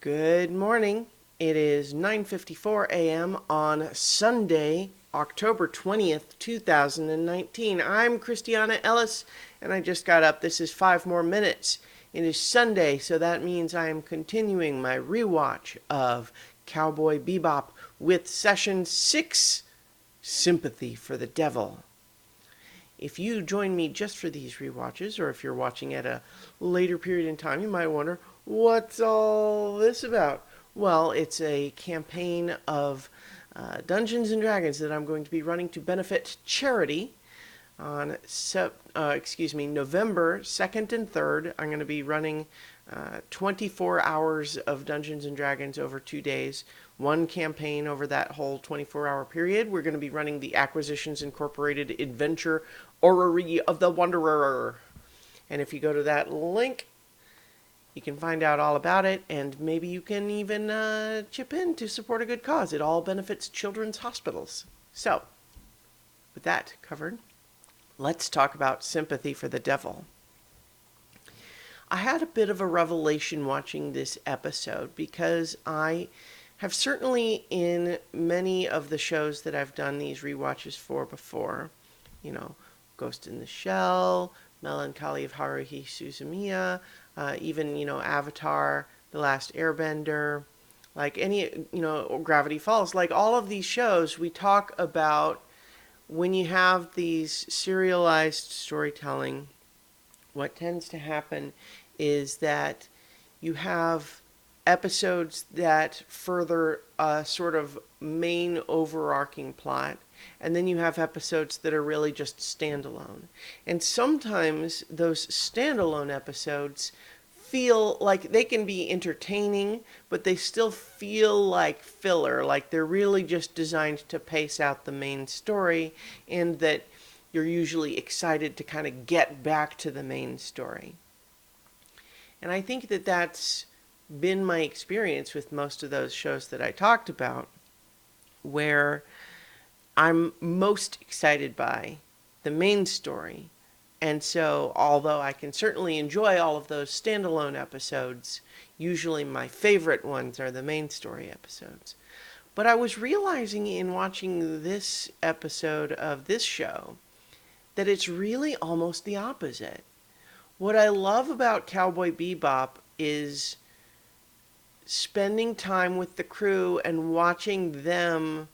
Good morning. It is 9:54 a.m. on Sunday, October 20th, 2019. I'm Christiana Ellis, and I just got up. This is 5 more minutes. It is Sunday, so that means I am continuing my rewatch of Cowboy Bebop with Session 6, Sympathy for the Devil. If you join me just for these rewatches, or if you're watching at a later period in time, you might wonder, what's all this about? Well, it's a campaign of Dungeons and Dragons that I'm going to be running to benefit charity on November 2nd and 3rd. I'm going to be running 24 hours of Dungeons and Dragons over 2 days. One campaign over that whole 24-hour period. We're going to be running the Acquisitions Incorporated Adventure Orrery of the Wanderer. And if you go to that link, you can find out all about it, and maybe you can even chip in to support a good cause. It all benefits children's hospitals. So, with that covered, let's talk about Sympathy for the Devil. I had a bit of a revelation watching this episode because I have certainly in many of the shows that I've done these rewatches for before, Ghost in the Shell, Melancholy of Haruhi Suzumiya, even, Avatar, The Last Airbender, like any, Gravity Falls, like all of these shows, we talk about when you have these serialized storytelling, what tends to happen is that you have episodes that further a sort of main overarching plot, and then you have episodes that are really just standalone. And sometimes those standalone episodes feel like they can be entertaining, but they still feel like filler, like they're really just designed to pace out the main story, and that you're usually excited to kind of get back to the main story. And I think that that's been my experience with most of those shows that I talked about, where I'm most excited by the main story. And so, although I can certainly enjoy all of those standalone episodes, usually my favorite ones are the main story episodes. But I was realizing in watching this episode of this show that it's really almost the opposite. What I love about Cowboy Bebop is spending time with the crew and watching them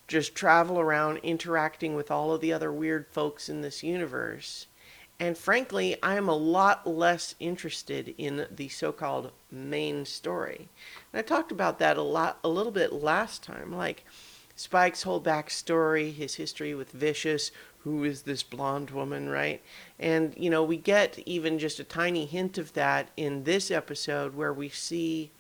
just travel around interacting with all of the other weird folks in this universe. And frankly, I am a lot less interested in the so-called main story. And I talked about that a little bit last time, like Spike's whole backstory, his history with Vicious, who is this blonde woman, right? And, we get even just a tiny hint of that in this episode where we see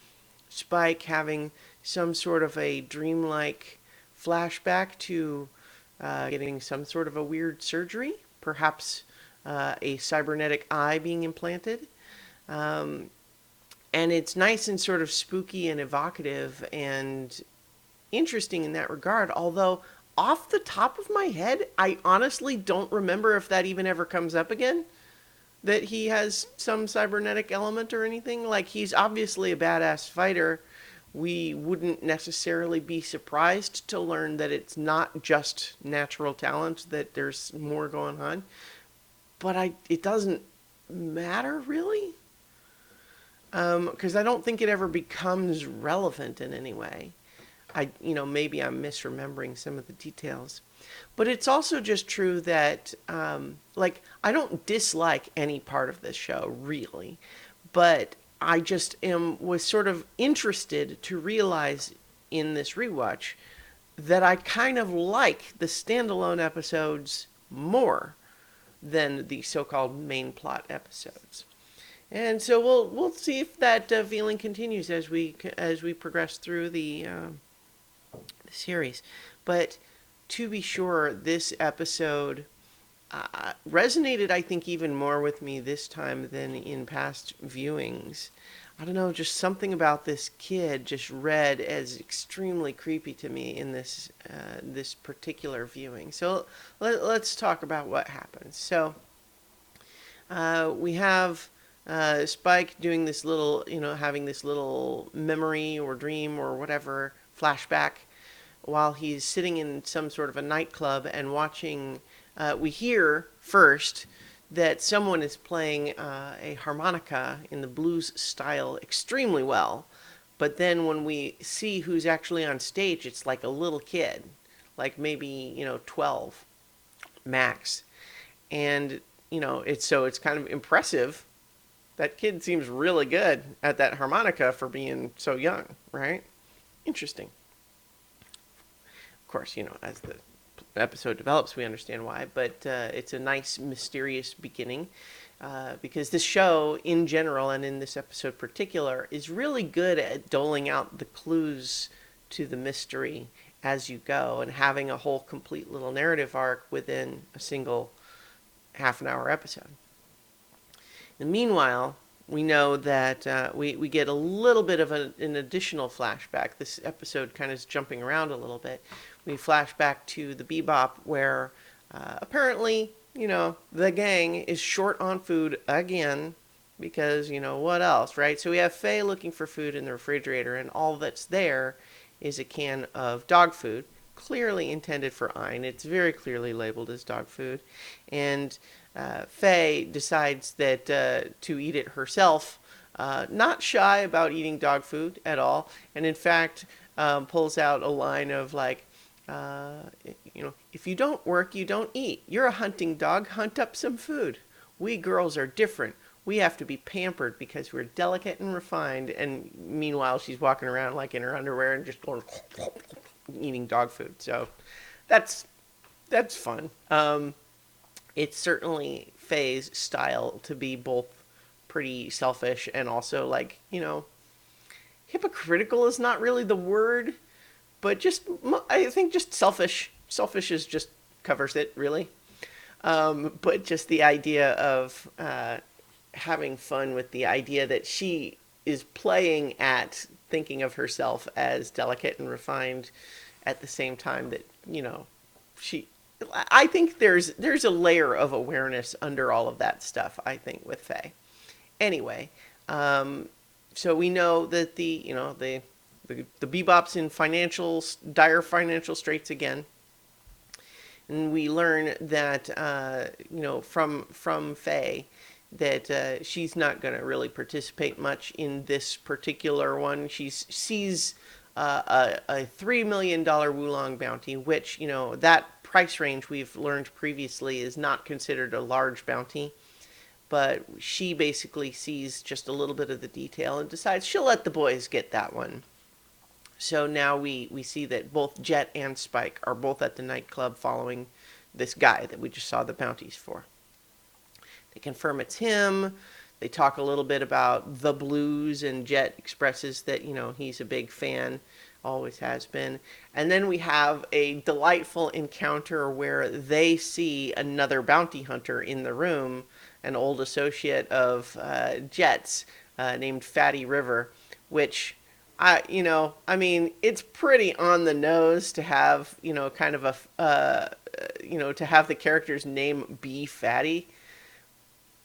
Spike having some sort of a dreamlike flashback to getting some sort of a weird surgery, perhaps a cybernetic eye being implanted. And it's nice and sort of spooky and evocative and interesting in that regard, although off the top of my head, I honestly don't remember if that even ever comes up again. That he has some cybernetic element or anything. Like, he's obviously a badass fighter. We wouldn't necessarily be surprised to learn that it's not just natural talent, that there's more going on. But it doesn't matter, really. Because I don't think it ever becomes relevant in any way. Maybe I'm misremembering some of the details. But it's also just true that, I don't dislike any part of this show, really. But I just was sort of interested to realize in this rewatch that I kind of like the standalone episodes more than the so-called main plot episodes. And so we'll see if that feeling continues as we progress through the series. But to be sure, this episode resonated, I think, even more with me this time than in past viewings. I don't know, just something about this kid just read as extremely creepy to me in this particular viewing. So let's talk about what happens. So we have Spike doing this little, having this little memory or dream or whatever flashback while he's sitting in some sort of a nightclub and watching. We hear first that someone is playing a harmonica in the blues style extremely well. But then when we see who's actually on stage, it's like a little kid, like maybe, 12 max. And, it's kind of impressive. That kid seems really good at that harmonica for being so young, right? Interesting. Of course, as the episode develops, we understand why, but it's a nice, mysterious beginning because this show, in general, and in this episode particular, is really good at doling out the clues to the mystery as you go and having a whole complete little narrative arc within a single half an hour episode. And meanwhile, we know that we get a little bit of an additional flashback. This episode kind of is jumping around a little bit. We flash back to the Bebop where apparently, the gang is short on food again because, what else, right? So we have Faye looking for food in the refrigerator, and all that's there is a can of dog food, clearly intended for Ein. It's very clearly labeled as dog food. And Faye decides that to eat it herself, not shy about eating dog food at all, and in fact pulls out a line of like, if you don't work, you don't eat. You're a hunting dog. Hunt up some food. We girls are different. We have to be pampered because we're delicate and refined. And meanwhile, she's walking around like in her underwear and just going eating dog food. So that's fun. It's certainly Faye's style to be both pretty selfish and also like, hypocritical is not really the word, but I think just selfish. Selfish is just covers it really. But just the idea of having fun with the idea that she is playing at thinking of herself as delicate and refined at the same time that, she I think there's a layer of awareness under all of that stuff, I think, with Faye. Anyway, so we know that the Bebop's in dire financial straits again. And we learn that, from Faye, that she's not going to really participate much in this particular one. She sees a $3 million Wulong bounty, which, that price range we've learned previously is not considered a large bounty. But she basically sees just a little bit of the detail and decides she'll let the boys get that one. So now we see that both Jet and Spike are both at the nightclub following this guy that we just saw the bounties for. They confirm it's him. They talk a little bit about the blues, and Jet expresses that, he's a big fan, always has been. And then we have a delightful encounter where they see another bounty hunter in the room, an old associate of Jet's named Fatty River, which... it's pretty on the nose to have, kind of to have the character's name be Fatty.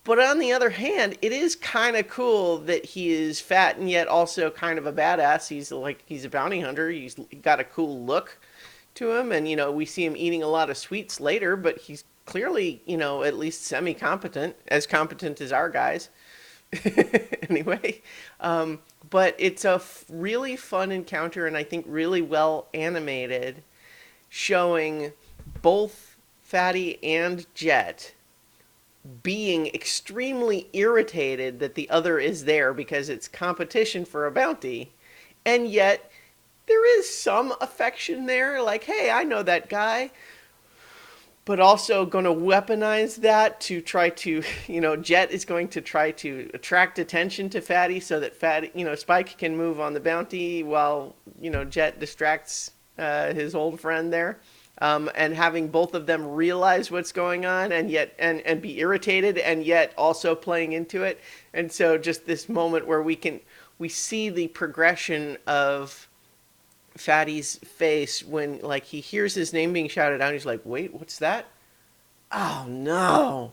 But on the other hand, it is kind of cool that he is fat and yet also kind of a badass. He's a bounty hunter. He's got a cool look to him. And, we see him eating a lot of sweets later, but he's clearly, at least semi-competent, as competent as our guys. Anyway, but it's a really fun encounter, and I think really well animated, showing both Fatty and Jet being extremely irritated that the other is there because it's competition for a bounty, and yet there is some affection there, like, hey, I know that guy. But also going to weaponize that to try to, Jet is going to try to attract attention to Fatty so that Fatty, Spike can move on the bounty while, Jet distracts his old friend there. And having both of them realize what's going on and be irritated and yet also playing into it. And so just this moment where we see the progression of Fatty's face when, like, he hears his name being shouted out. He's like, wait, what's that? Oh, no.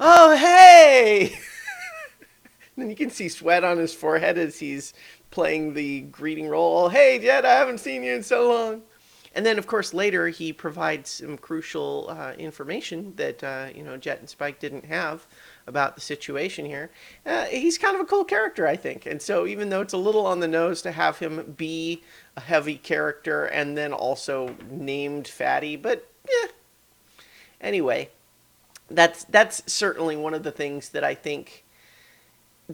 Oh, hey! And you can see sweat on his forehead as he's playing the greeting role. Hey, Jet, I haven't seen you in so long. And then, of course, later he provides some crucial information that Jet and Spike didn't have about the situation here. He's kind of a cool character, I think. And so, even though it's a little on the nose to have him be a heavy character and then also named Fatty, but yeah. Anyway, that's certainly one of the things that I think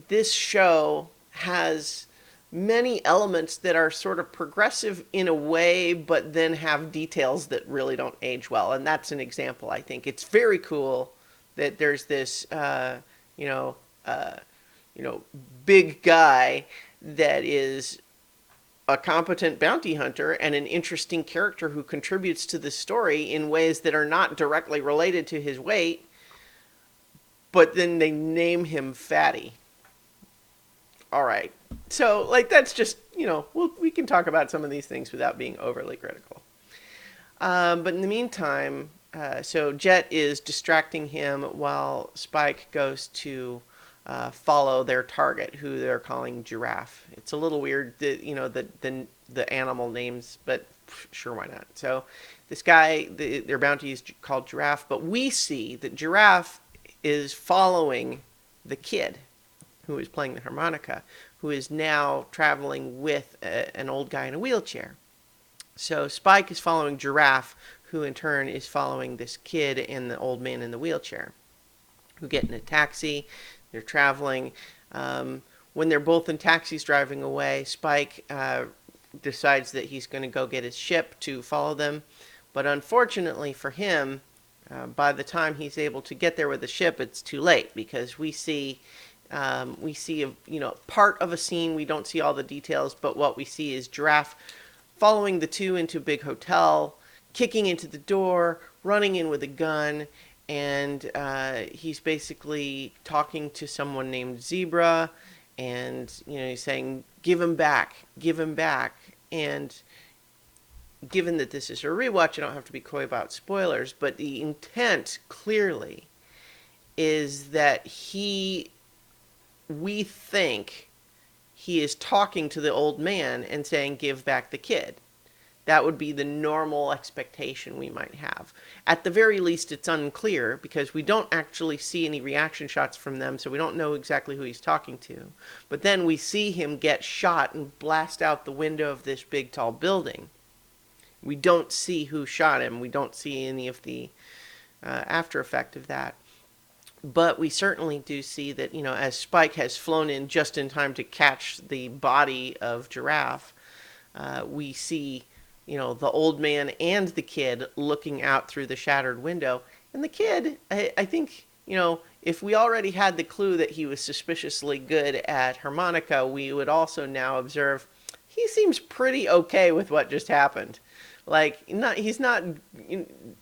this show has many elements that are sort of progressive in a way, but then have details that really don't age well. And that's an example, I think. It's very cool that there's this, you know, uh, big guy that is a competent bounty hunter and an interesting character who contributes to the story in ways that are not directly related to his weight, but then they name him Fatty. All right. So, like, that's just, we can talk about some of these things without being overly critical. But in the meantime, so Jet is distracting him while Spike goes to follow their target, who they're calling Giraffe. It's a little weird, the animal names, but sure, why not? So this guy, their bounty is called Giraffe, but we see that Giraffe is following the kid who is playing the harmonica, who is now traveling with an old guy in a wheelchair. So Spike is following Giraffe, who in turn is following this kid and the old man in the wheelchair, who get in a taxi. They're traveling. When they're both in taxis driving away, Spike decides that he's going to go get his ship to follow them. But unfortunately for him, by the time he's able to get there with the ship, it's too late, because we see part of a scene. We don't see all the details, but what we see is Giraffe following the two into a big hotel, kicking into the door, running in with a gun, and he's basically talking to someone named Zebra, and he's saying, "Give him back, give him back." And given that this is a rewatch, I don't have to be coy about spoilers, but the intent clearly is that we think he is talking to the old man and saying, "Give back the kid." That would be the normal expectation we might have. At the very least, it's unclear, because we don't actually see any reaction shots from them, so we don't know exactly who he's talking to. But then we see him get shot and blast out the window of this big, tall building. We don't see who shot him. We don't see any of the after effect of that. But we certainly do see that, as Spike has flown in just in time to catch the body of Giraffe, we see, the old man and the kid looking out through the shattered window. And the kid, I think, if we already had the clue that he was suspiciously good at harmonica, we would also now observe he seems pretty okay with what just happened. Like,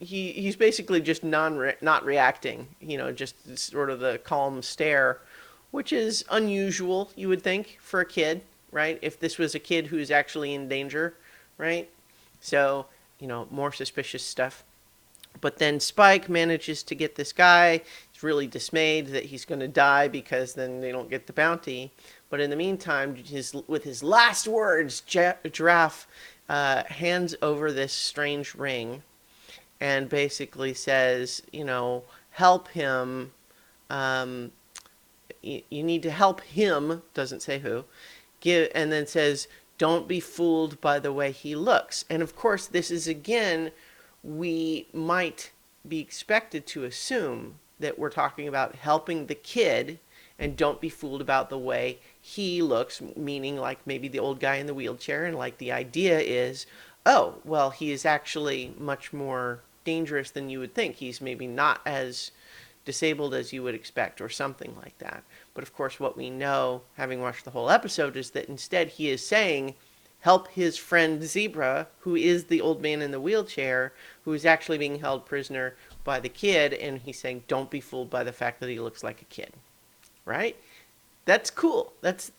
he's basically just not reacting, just sort of the calm stare, which is unusual, you would think, for a kid, right? If this was a kid who's actually in danger, right? So, more suspicious stuff. But then Spike manages to get this guy. He's really dismayed that he's going to die, because then they don't get the bounty. But in the meantime, with his last words, Giraffe hands over this strange ring and basically says, help him. You need to help him, doesn't say who, and then says, don't be fooled by the way he looks. And of course, this is, again, we might be expected to assume that we're talking about helping the kid, and don't be fooled about the way he looks, meaning like maybe the old guy in the wheelchair, and like the idea is, oh, well, he is actually much more dangerous than you would think. He's maybe not as disabled as you would expect, or something like that. But of course, what we know, having watched the whole episode, is that instead he is saying, help his friend Zebra, who is the old man in the wheelchair, who is actually being held prisoner by the kid, and he's saying, don't be fooled by the fact that he looks like a kid. Right? That's cool. It's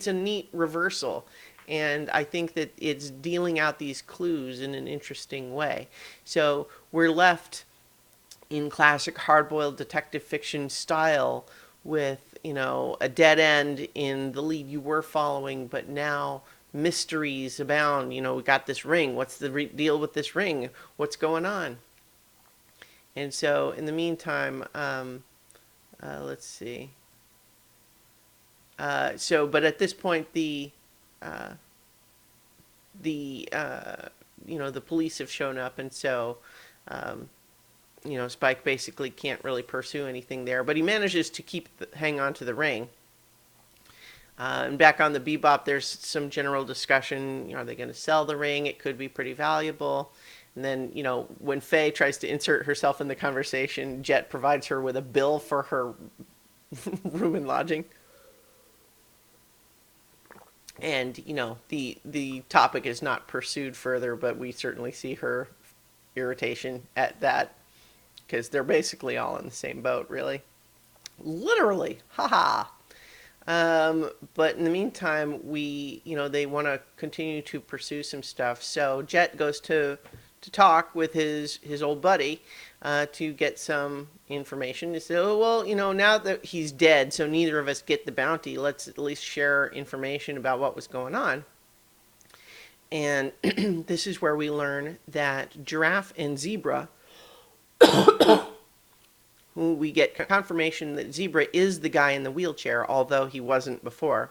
a neat reversal. And I think that it's dealing out these clues in an interesting way. So we're left in classic hard-boiled detective fiction style with, a dead end in the lead you were following, but now mysteries abound. We got this ring. What's the deal with this ring? What's going on? And so, in the meantime, let's see. But at this point, uh, the police have shown up, and so, um, Spike basically can't really pursue anything there. But he manages to hang on to the ring. And back on the Bebop, there's some general discussion. Are they going to sell the ring? It could be pretty valuable. And then, when Faye tries to insert herself in the conversation, Jet provides her with a bill for her room and lodging. And, the topic is not pursued further, but we certainly see her irritation at that because they're basically all in the same boat, really. Literally. Haha. But in the meantime, they want to continue to pursue some stuff. So Jet goes to talk with his old buddy to get some information. He said, oh, well, now that he's dead, so neither of us get the bounty, let's at least share information about what was going on. And this is where we learn that Giraffe and Zebra, who we get confirmation that Zebra is the guy in the wheelchair, although he wasn't before.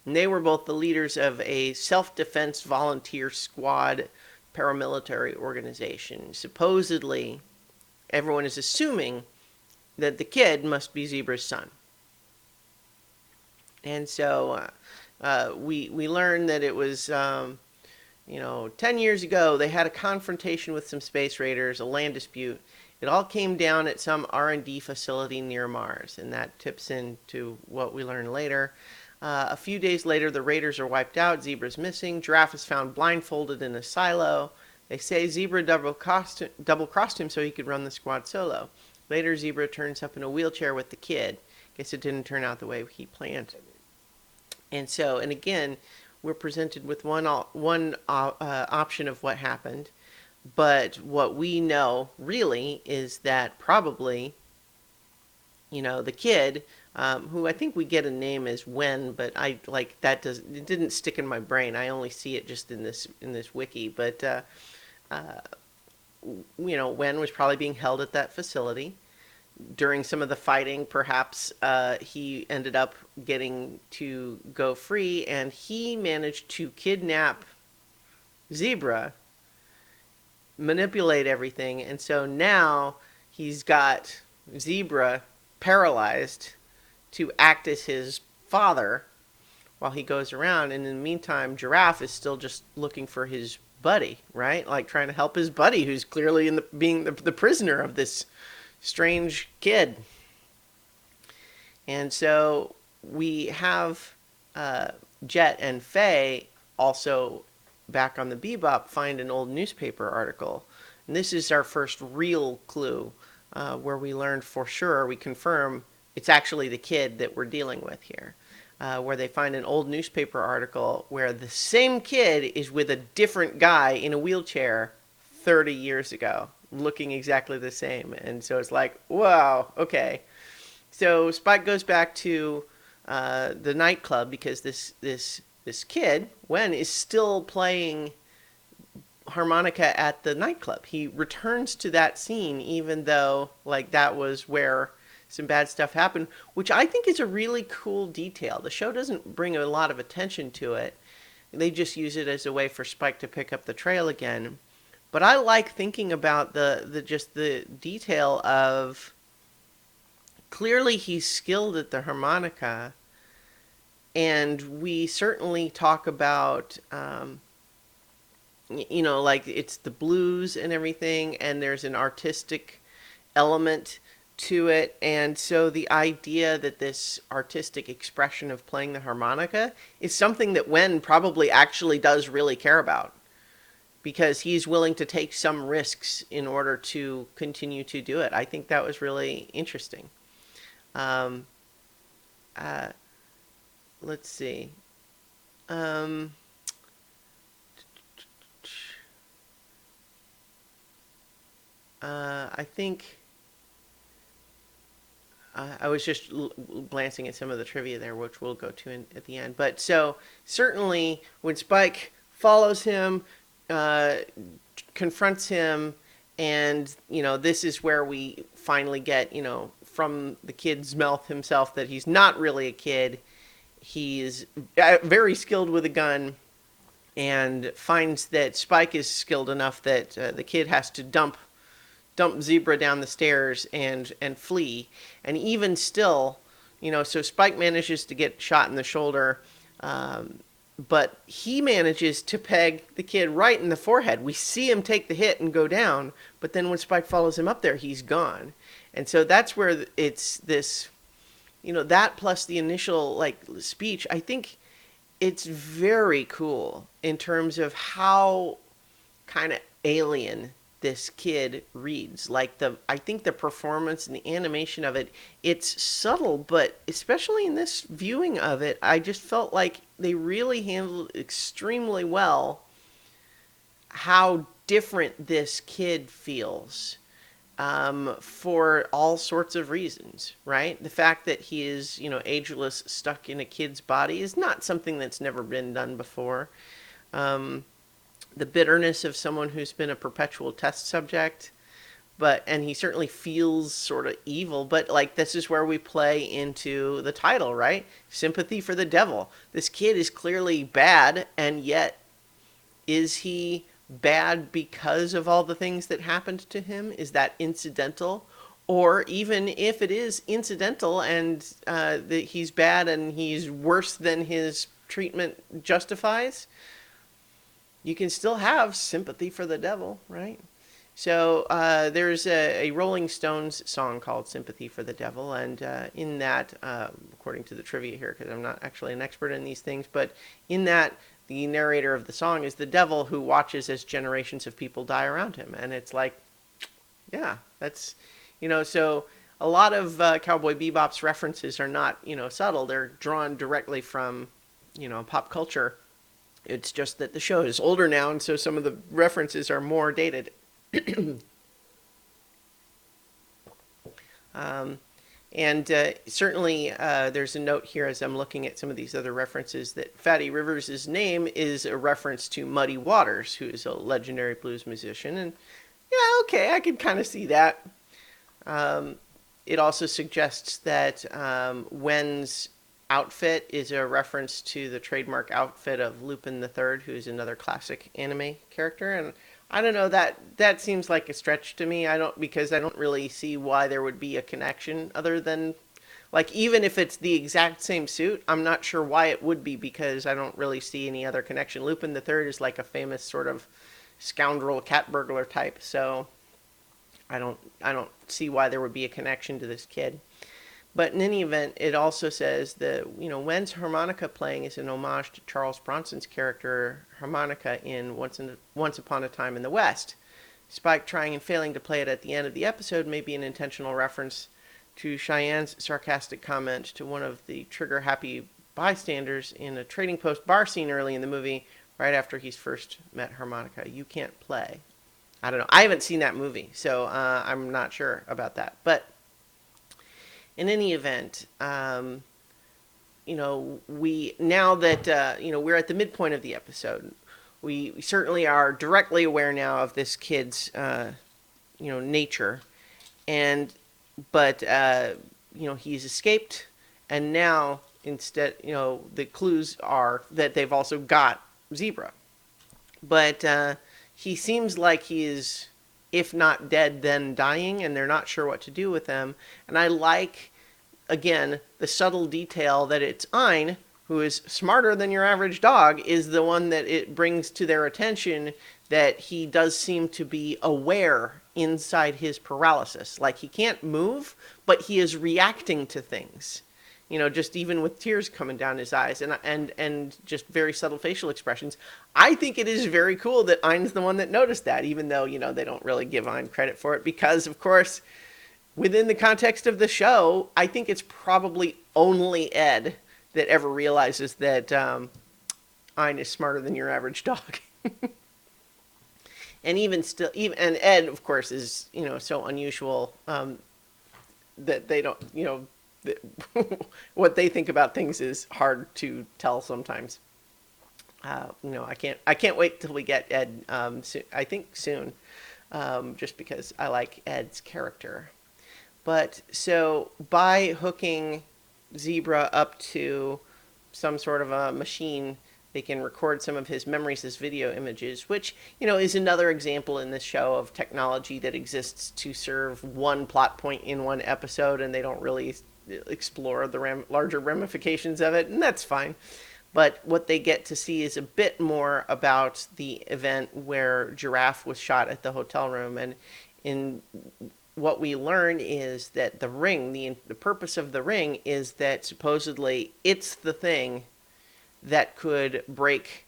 And they were both the leaders of a self-defense volunteer squad paramilitary organization. Supposedly, everyone is assuming that the kid must be Zebra's son. And so we learn that it was, 10 years ago, they had a confrontation with some space raiders, a land dispute. It all came down at some R&D facility near Mars, and that tips into what we learn later. A few days later, the raiders are wiped out. Zebra's missing. Giraffe is found blindfolded in a silo. They say Zebra double-crossed him so he could run the squad solo. Later, Zebra turns up in a wheelchair with the kid. Guess it didn't turn out the way he planned. And so, and again, we're presented with one option of what happened. But what we know, really, is that probably, the kid, who I think we get a name as Wen, but it didn't stick in my brain. I only see it just in this wiki. But Wen was probably being held at that facility. During some of the fighting, perhaps he ended up getting to go free, and he managed to kidnap Zebra, manipulate everything, and so now he's got Zebra paralyzed to act as his father while he goes around. And in the meantime, Giraffe is still just looking for his buddy, right? Like trying to help his buddy, who's clearly being the prisoner of this strange kid. And so we have Jet and Faye also back on the Bebop find an old newspaper article. And this is our first real clue where we learned for sure, we confirm it's actually the kid that we're dealing with here. Where they find an old newspaper article where the same kid is with a different guy in a wheelchair 30 years ago, looking exactly the same. And so it's like, wow, okay. So Spike goes back to the nightclub because this kid, Wen, is still playing harmonica at the nightclub. He returns to that scene even though that was where some bad stuff happened, which I think is a really cool detail. The show doesn't bring a lot of attention to it. They just use it as a way for Spike to pick up the trail again. But I like thinking about the detail of clearly he's skilled at the harmonica, and we certainly talk about it's the blues and everything, and there's an artistic element to it. And so the idea that this artistic expression of playing the harmonica is something that Wen probably actually does really care about, because he's willing to take some risks in order to continue to do it. I think that was really interesting. Let's see. I think I was just glancing at some of the trivia there, which we'll go to at the end. But so certainly when Spike follows him, uh, confronts him, and this is where we finally get from the kid's mouth himself that he's not really a kid. He's very skilled with a gun, and finds that Spike is skilled enough that the kid has to dump Zebra down the stairs and flee. And even still, so Spike manages to get shot in the shoulder, but he manages to peg the kid right in the forehead. We see him take the hit and go down, but then when Spike follows him up there, he's gone. And so that's where it's this, that plus the initial speech. I think it's very cool in terms of how kind of alien this kid reads. I think the performance and the animation of it, it's subtle, but especially in this viewing of it, I just felt like they really handled extremely well how different this kid feels, for all sorts of reasons, right? The fact that he is, ageless, stuck in a kid's body is not something that's never been done before. The bitterness of someone who's been a perpetual test subject, and he certainly feels sort of evil, but this is where we play into the title, right? Sympathy for the devil. This kid is clearly bad, and yet is he bad because of all the things that happened to him? Is that incidental? Or even if it is incidental and that he's bad and he's worse than his treatment justifies, you can still have sympathy for the devil, right? So there's a Rolling Stones song called Sympathy for the Devil, and in that, according to the trivia here, because I'm not actually an expert in these things, but in that, the narrator of the song is the devil who watches as generations of people die around him. And it's yeah, that's, so a lot of Cowboy Bebop's references are not, subtle. They're drawn directly from, pop culture. It's just that the show is older now, and so some of the references are more dated. And certainly there's a note here as I'm looking at some of these other references that Fatty Rivers' name is a reference to Muddy Waters, who is a legendary blues musician. And yeah, okay, I could kind of see that. It also suggests that Wen's outfit is a reference to the trademark outfit of Lupin III, who is another classic anime character. And I don't know, that seems like a stretch to me. Because I don't really see why there would be a connection other than, even if it's the exact same suit, I'm not sure why it would be, because I don't really see any other connection. Lupin III is a famous sort of scoundrel cat burglar type, so I don't see why there would be a connection to this kid. But in any event, it also says that, Wen's harmonica playing is an homage to Charles Bronson's character harmonica in Once Upon a Time in the West. Spike trying and failing to play it at the end of the episode may be an intentional reference to Cheyenne's sarcastic comment to one of the trigger-happy bystanders in a Trading Post bar scene early in the movie, right after he's first met harmonica. You can't play. I don't know. I haven't seen that movie, so I'm not sure about that. But in any event, we now that we're at the midpoint of the episode, we certainly are directly aware now of this kid's nature, but he's escaped, and now instead the clues are that they've also got Zebra, but he seems like he is, if not dead, then dying, and they're not sure what to do with him. And I like, again, the subtle detail that it's Ein, who is smarter than your average dog, is the one that it brings to their attention that he does seem to be aware inside his paralysis. He can't move, but he is reacting to things. Just even with tears coming down his eyes and just very subtle facial expressions. I think it is very cool that Ein's the one that noticed that, even though, they don't really give Ein credit for it, because, of course, within the context of the show, I think it's probably only Ed that ever realizes that Ein is smarter than your average dog. And even Ed, of course, is, so unusual, that they don't, what they think about things is hard to tell sometimes. I can't wait till we get Ed. I think soon, just because I like Ed's character. But so by hooking Zebra up to some sort of a machine, they can record some of his memories as video images, which, is another example in this show of technology that exists to serve one plot point in one episode, and they don't really explore the larger ramifications of it, and that's fine. But what they get to see is a bit more about the event where Giraffe was shot at the hotel room. And in what we learn is that the ring, the purpose of the ring is that supposedly it's the thing that could break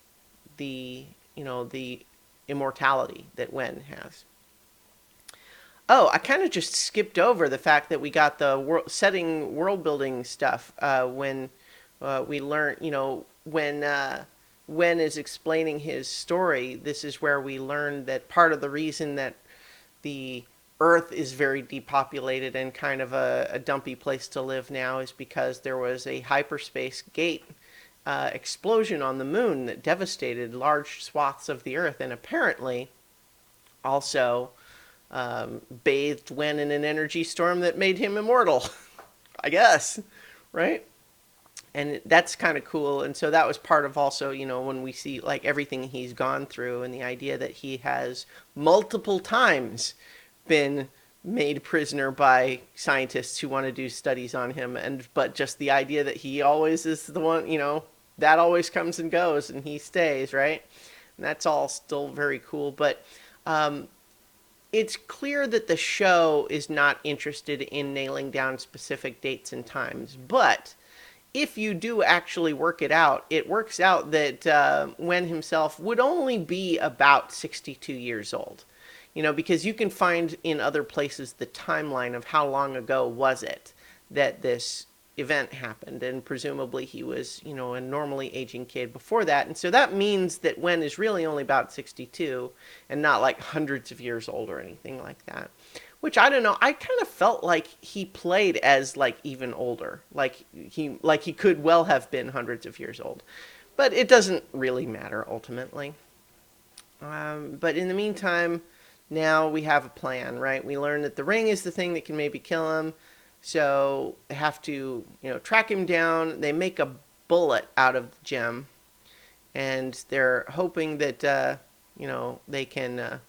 the immortality that Wen has. Oh, I kind of just skipped over the fact that we got the world building stuff when we learn, when is explaining his story. This is where we learn that part of the reason that the Earth is very depopulated and kind of a dumpy place to live now is because there was a hyperspace gate explosion on the moon that devastated large swaths of the Earth, and apparently also bathed Wen in an energy storm that made him immortal. I guess, right? And that's kind of cool. And so that was part of also, when we see like everything he's gone through and the idea that he has multiple times been made prisoner by scientists who want to do studies on him. But just the idea that he always is the one, that always comes and goes and he stays, right? And that's all still very cool. But it's clear that the show is not interested in nailing down specific dates and times. But if you do actually work it out, it works out that Wen himself would only be about 62 years old. Because you can find in other places the timeline of how long ago was it that this event happened. And presumably he was, a normally aging kid before that. And so that means that Wen is really only about 62 and not like hundreds of years old or anything like that. Which, I don't know, I kind of felt like he played as like even older. Like he could well have been hundreds of years old. But it doesn't really matter ultimately. But in the meantime, now we have a plan, right? We learn that the ring is the thing that can maybe kill him. So they have to, track him down. They make a bullet out of the gem. And they're hoping that, they can...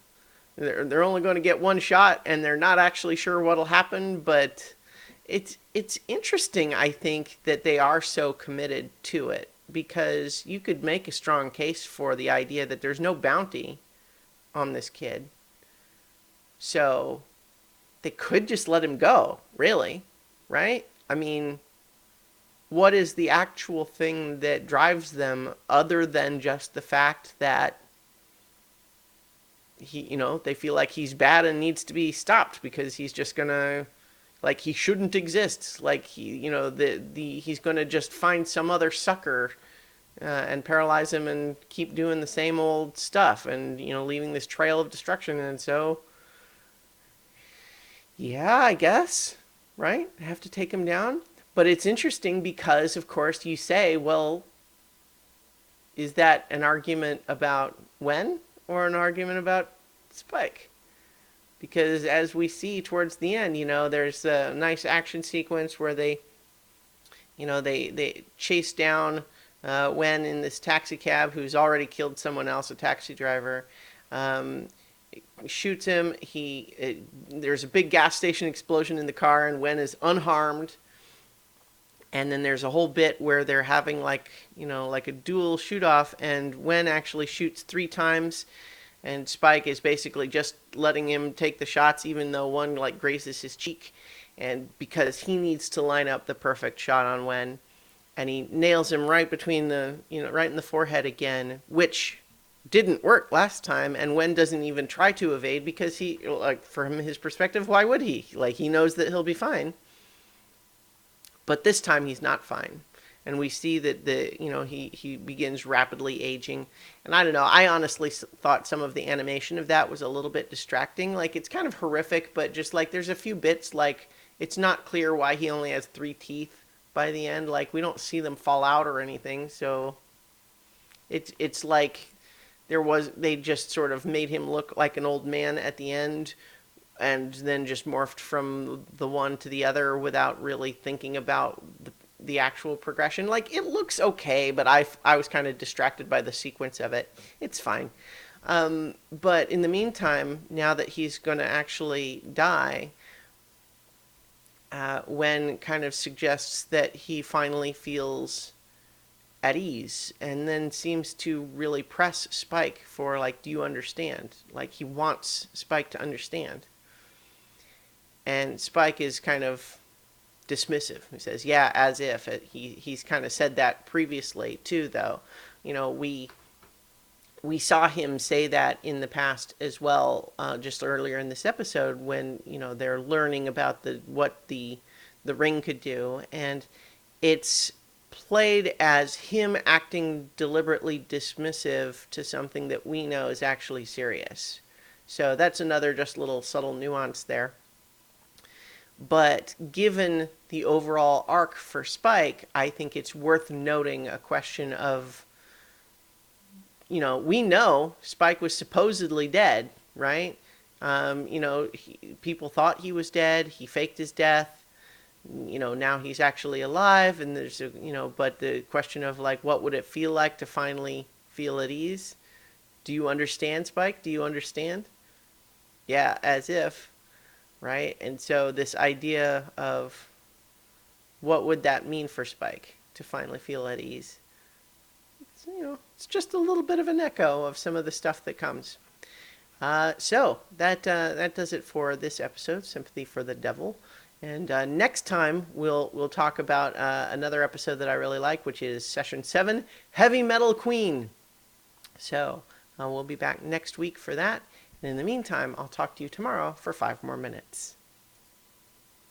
They're only going to get one shot, and they're not actually sure what'll happen. But it's interesting, I think, that they are so committed to it. Because you could make a strong case for the idea that there's no bounty on this kid. So they could just let him go, really, right? I mean, what is the actual thing that drives them other than just the fact that they feel like he's bad and needs to be stopped because he's just gonna, like, he shouldn't exist. Like, he's gonna just find some other sucker and paralyze him and keep doing the same old stuff and, leaving this trail of destruction. And so, yeah, I guess, right? I have to take him down. But it's interesting because, of course, you say, well, is that an argument about Wen or an argument about Spike? Because as we see towards the end, there's a nice action sequence where they chase down Wen in this taxi cab who's already killed someone else, a taxi driver. Shoots him. There's a big gas station explosion in the car, and Wen is unharmed. And then there's a whole bit where they're having like a dual shoot off, and Wen actually shoots 3 times, and Spike is basically just letting him take the shots, even though one like grazes his cheek, and because he needs to line up the perfect shot on Wen, and he nails him right between right in the forehead again, which didn't work last time, and Wen doesn't even try to evade because he, like, from his perspective, why would he? Like, he knows that he'll be fine. But this time he's not fine. And we see that he begins rapidly aging. And I don't know, I honestly thought some of the animation of that was a little bit distracting. Like, it's kind of horrific, but just like there's a few bits like it's not clear why he only has 3 teeth by the end. Like, we don't see them fall out or anything, so it's like they just sort of made him look like an old man at the end, and then just morphed from the one to the other without really thinking about the actual progression. Like, it looks okay, but I was kind of distracted by the sequence of it. It's fine. But in the meantime, now that he's going to actually die, Wen kind of suggests that he finally feels at ease, and then seems to really press Spike for, like, do you understand? Like, he wants Spike to understand. And Spike is kind of dismissive. He says, yeah, as if. He's kind of said that previously, too, though. You know, we saw him say that in the past as well, just earlier in this episode, when, you know, they're learning about what the ring could do, and it's played as him acting deliberately dismissive to something that we know is actually serious. So that's another just little subtle nuance there. But given the overall arc for Spike, I think it's worth noting a question of, you know, we know Spike was supposedly dead, right? You know, people thought he was dead. He faked his death. You know, now he's actually alive, and there's a, you know, but the question of, like, what would it feel like to finally feel at ease? Do you understand, Spike? Do you understand? Yeah, as if, right? And so this idea of what would that mean for Spike to finally feel at ease? It's, you know, it's just a little bit of an echo of some of the stuff that comes. So that does it for this episode, Sympathy for the Devil. And next time we'll talk about another episode that I really like, which is Session 7, Heavy Metal Queen. So we'll be back next week for that. And in the meantime, I'll talk to you tomorrow for 5 more minutes.